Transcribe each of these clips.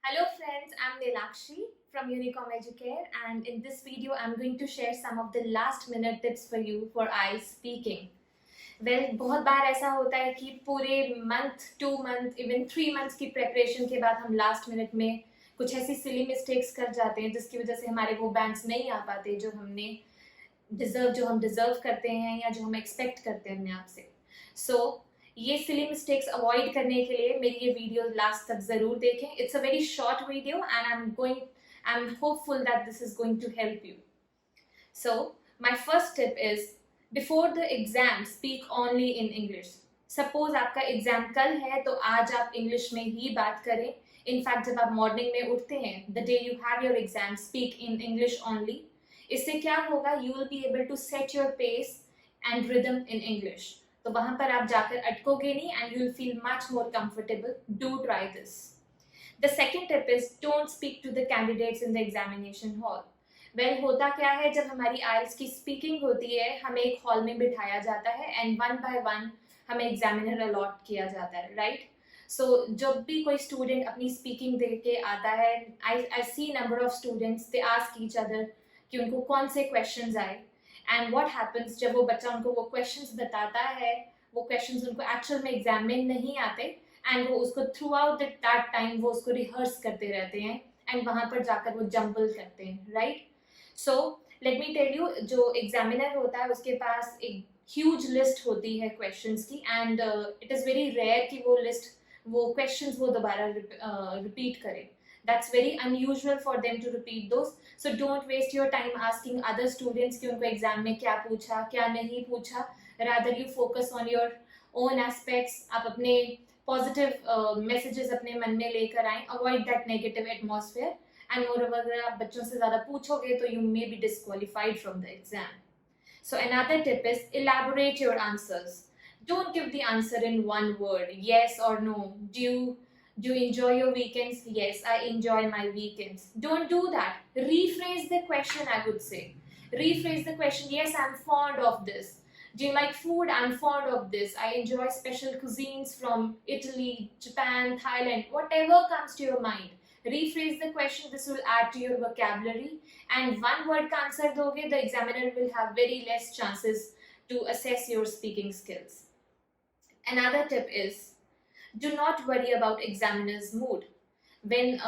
Hello friends, I'm Neelakshi from Unicom Educare, and in this video I'm going to share some of the last minute tips for you for IELTS speaking. Well, बहुत बार ऐसा होता है कि पूरे month, 2 month, even 3 months की preparation के बाद हम लास्ट मिनट में कुछ ऐसी सिली मिस्टेक्स कर जाते हैं जिसकी वजह से हमारे वो बैंड्स नहीं आ पाते जो हम डिजर्व करते हैं या जो हम एक्सपेक्ट करते हैं अपने आप से. सो ये सिली मिस्टेक्स अवॉइड करने के लिए मेरी ये वीडियो लास्ट तक जरूर देखें. It's a very short video and I am hopeful that this is going to help you. So my first tip is before the exam speak only in English. Suppose आपका exam कल है तो आज आप English में ही बात करें. In fact जब आप मॉर्निंग में उठते हैं, the day you have your exam, speak in English only. इससे क्या होगा, you will be able to set your pace and rhythm in English. तो वहां पर आप जाकर अटकोगे नहीं and you will feel much more comfortable. Do try this. The second tip is don't speak to the candidates in the examination hall. Well, होता क्या है, जब हमारी आइल्स की स्पीकिंग होती है हमें एक हॉल में बिठाया जाता है एंड वन बाय वन हमें एग्जामिनर अलॉट किया जाता है, राइट? सो जब भी कोई स्टूडेंट अपनी स्पीकिंग दे के आता है, I see number of students, they ask each other कि उनको कौन से क्वेश्चंस आए. एंड व्हाट हैपन्स, जब वो बच्चा उनको वो क्वेश्चंस बताता है, वो क्वेश्चंस उनको एक्चुअल में एग्जाम में नहीं आते एंड वो उसको थ्रू आउट दैट टाइम वो उसको रिहर्स करते रहते हैं एंड वहां पर जाकर वो जंबल करते हैं, right? So let me tell you, जो एग्जामिनर होता है उसके पास एक ह्यूज लिस्ट होती है क्वेश्चंस की and it is very rare कि वो क्वेश्चंस वो दोबारा रिपीट करे. That's very unusual for them to repeat those. So don't waste your time asking other students कि उनको एग्जाम में क्या पूछा क्या नहीं पूछा. Rather you focus on your own aspects. आप अपने पॉजिटिव मैसेजेस अपने मन में लेकर आएं. Avoid that negative atmosphere. And moreover, अगर आप बच्चों से ज़्यादा पूछोगे तो you may be disqualified from the exam. So another tip is elaborate your answers. Don't give the answer in one word, yes or no. Do you enjoy your weekends? Yes, I enjoy my weekends. Don't do that. Rephrase the question, I would say. Rephrase the question. Yes, I'm fond of this. Do you like food? I'm fond of this. I enjoy special cuisines from Italy, Japan, Thailand, whatever comes to your mind. Rephrase the question. This will add to your vocabulary. And one word ka answer doge, the examiner will have very less chances to assess your speaking skills. Another tip is, do not worry about examiner's mood. When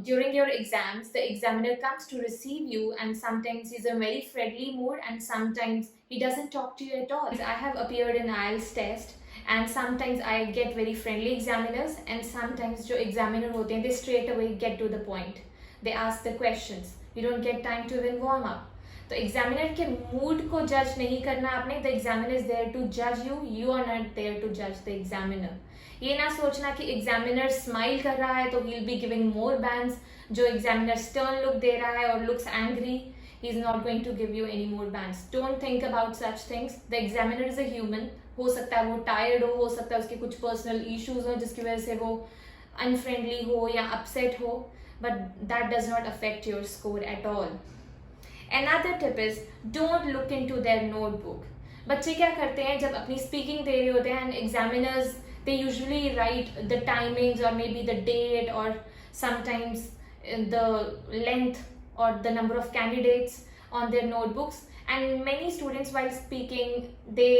during your exams, the examiner comes to receive you and sometimes he's in a very friendly mood and sometimes he doesn't talk to you at all. I have appeared in IELTS test and sometimes I get very friendly examiners and sometimes जो examiner होते हैं, they straight away get to the point. They ask the questions. You don't get time to even warm up. तो examiner के mood को जज नहीं करना आपने. The examiner is there to जज you, you are not there to जज the examiner. ये ना सोचना कि एग्जामिनर स्माइल कर रहा है तो he will be giving more bands. जो एग्जामिनर स्टर्न लुक दे रहा है और looks angry, he is not going to give you any more bands. Don't think about such things. The examiner is a human. हो सकता है वो tired हो सकता है उसके कुछ पर्सनल इश्यूज हो जिसकी वजह से वो अनफ्रेंडली हो या अपसेट हो, but that does not affect your score at all. Another tip is don't look into their notebook. बच्चे क्या करते हैं जब अपनी स्पीकिंग दे रहे होते हैं and examiners they usually write the timings or maybe the date or sometimes the length or the number of candidates on their notebooks, and many students while speaking they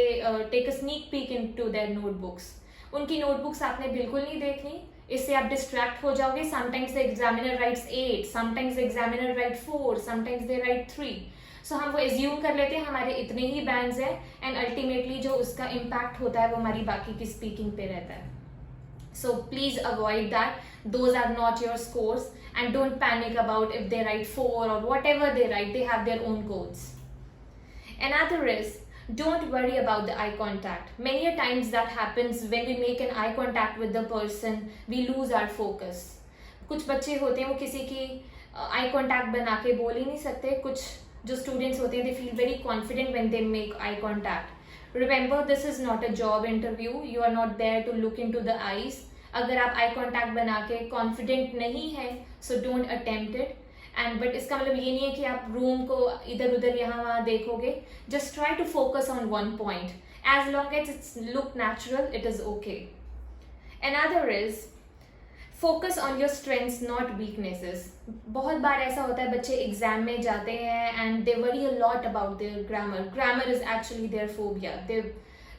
take a sneak peek into their notebooks. उनकी notebooks आपने बिल्कुल नहीं देखनी, इससे आप distract हो जाओगे. Sometimes the examiner rights 8, sometimes the examiner right 4, sometimes they right 3. सो हम वो एज्यूम कर लेते हैं हमारे इतने ही बैंड्स हैं एंड अल्टीमेटली जो उसका इम्पैक्ट होता है वो हमारी बाकी की स्पीकिंग पे रहता है. So please avoid that. Those are not your scores and don't panic about if they write 4 और whatever they write, they have their own codes. Another is, don't worry about the eye contact. Many a times that happens when we make an eye contact with the person, we lose our focus. कुछ बच्चे होते हैं वो किसी की eye contact बना के बोल ही नहीं सकते. कुछ जो students होते हैं they feel very confident when they make eye contact. Remember, this is not a job interview. You are not there to look into the eyes. अगर आप eye contact बना के confident नहीं है, so don't attempt it. And but इसका मतलब ये नहीं है कि आप रूम को इधर उधर यहाँ वहाँ देखोगे. Just try to focus on one point. As long as it's look natural, it is okay. Another is focus on your strengths not weaknesses. बहुत बार ऐसा होता है बच्चे एग्जाम में जाते हैं and they worry a lot about their grammar is actually their phobia.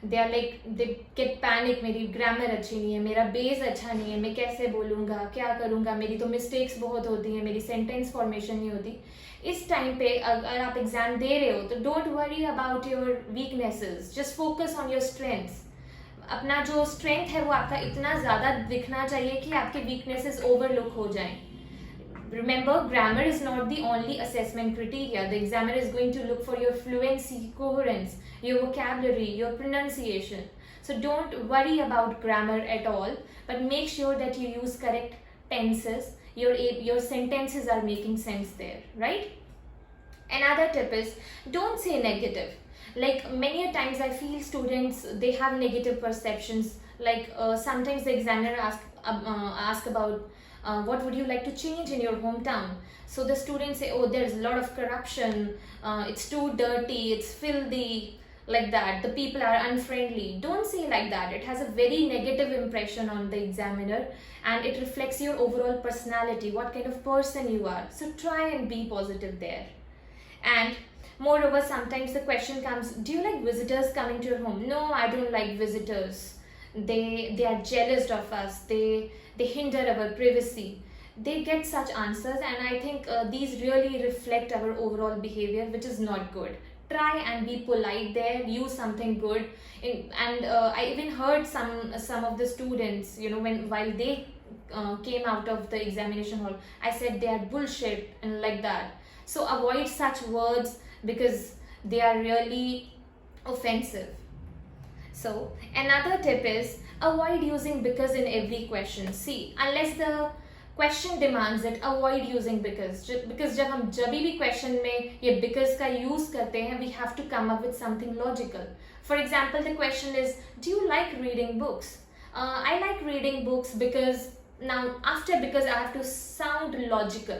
They are like they get panic, मेरी ग्रामर अच्छी नहीं है, मेरा बेस अच्छा नहीं है, मैं कैसे बोलूँगा, क्या करूँगा, मेरी तो मिस्टेक्स बहुत होती हैं, मेरी सेंटेंस फॉर्मेशन नहीं होती. इस टाइम पे अगर आप एग्जाम दे रहे हो तो don't worry about your weaknesses, just focus on your strengths. अपना जो स्ट्रेंथ है वो आपका इतना ज़्यादा दिखना चाहिए कि आपके वीकनेसेस ओवरलुक हो जाएं. Remember, grammar is not the only assessment criteria. The examiner is going to look for your fluency, coherence, your vocabulary, your pronunciation. So don't worry about grammar at all, but make sure that you use correct tenses. Your sentences are making sense there, right? Another tip is don't say negative. Like many a times I feel students, they have negative perceptions. Like sometimes the examiner ask about what would you like to change in your hometown. So the students say, oh, there's a lot of corruption, it's too dirty, it's filthy, like that, the people are unfriendly. Don't say like that. It has a very negative impression on the examiner and it reflects your overall personality, what kind of person you are. So try and be positive there. And moreover, sometimes the question comes, do you like visitors coming to your home? No, I don't like visitors. They are jealous of us, they hinder our privacy. They get such answers, and I think these really reflect our overall behavior, which is not good. Try and be polite there, use something good. I even heard some of the students, while they came out of the examination hall, I said they are bullshit and like that. So avoid such words because they are really offensive. So another tip is avoid using because in every question. See, unless the question demands it, avoid using because. Because जब भी question में ये because का use करते हैं, we have to come up with something logical. For example, the question is, do you like reading books? I like reading books because because I have to sound logical.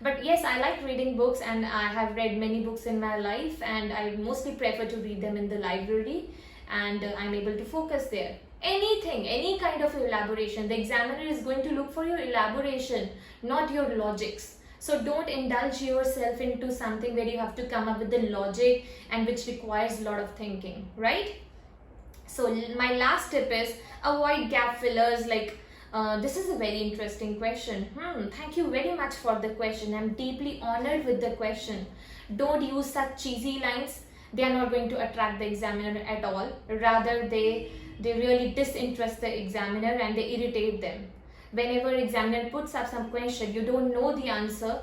But yes, I like reading books and I have read many books in my life and I mostly prefer to read them in the library. And I'm able to focus there. Anything, any kind of elaboration, the examiner is going to look for your elaboration, not your logics. So don't indulge yourself into something where you have to come up with the logic and which requires a lot of thinking, right? So my last tip is avoid gap fillers. Like this is a very interesting question. Thank you very much for the question. I'm deeply honored with the question. Don't use such cheesy lines. They are not going to attract the examiner at all. Rather, they really disinterest the examiner and they irritate them. Whenever examiner puts up some question, you don't know the answer,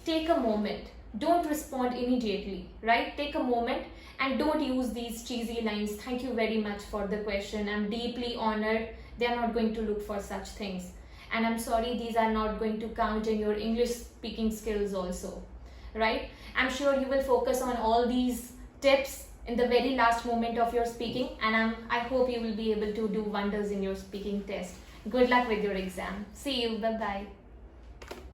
take a moment. Don't respond immediately, right? Take a moment and don't use these cheesy lines. Thank you very much for the question. I'm deeply honored. They are not going to look for such things. And I'm sorry, these are not going to count in your English speaking skills also, right? I'm sure you will focus on all these tips in the very last moment of your speaking, and I hope you will be able to do wonders in your speaking test. Good luck with your exam. See you. Bye bye.